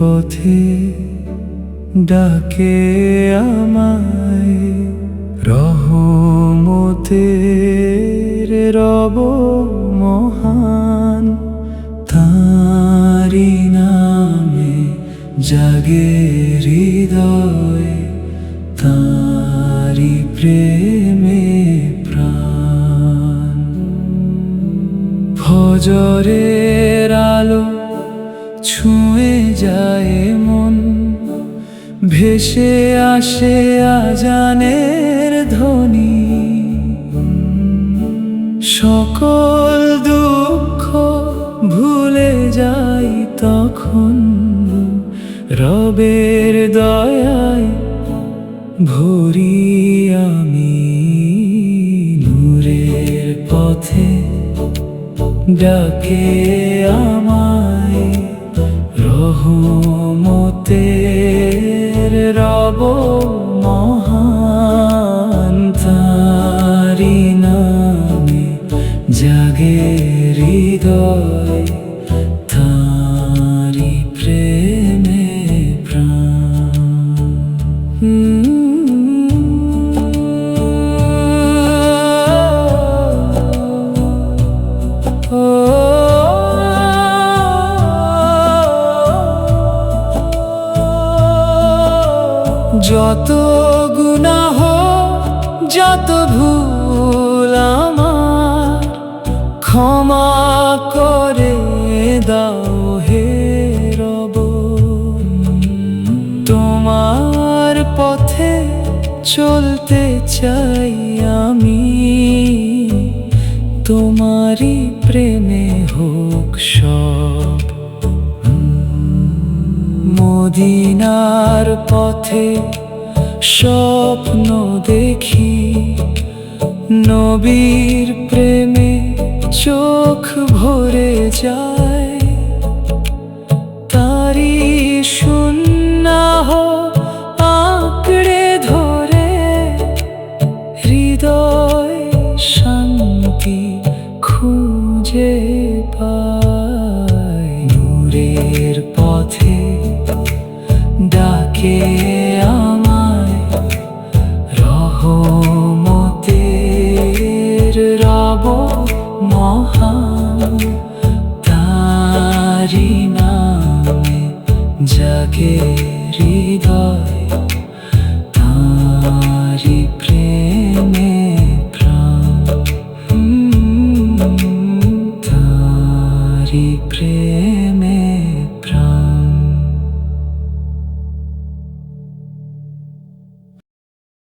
পথে ডাকে আমায়, রহমতের রব মহান, তাঁরই নামে জাগে হৃদয়, তাঁরই প্রেমে প্রাণ। ফজরের আলো ছুঁয়ে যায় মন, ভেসে আসে আজানের ধ্বনি, সকল দুঃখ ভুলে যাই তখন, রবের দয়ায় ভরি আমি। নূরের পথে ডাকে আমায়, রহমতের রব মহান, তাঁরই নামে জাগে হৃদয়, তাঁরই প্রেমে প্রাণ। যত গুনাহ যত ভুল আমার, ক্ষমা করে দাও হে রব। তোমার পথে চলতে চাই আমি, তোমারই প্রেমে হোক সব। মদিনার পথে স্বপ্ন দেখি, নবীর প্রেমে চোখ ভরে যায়, তাঁরই সুন্নাহ আঁকড়ে ধরে হৃদয় শান্তি খুঁজে পায়। নূরের পথে ডাকে আমায়, রহমতের রব মহান, তাঁরই নামে জাগে হৃদয়,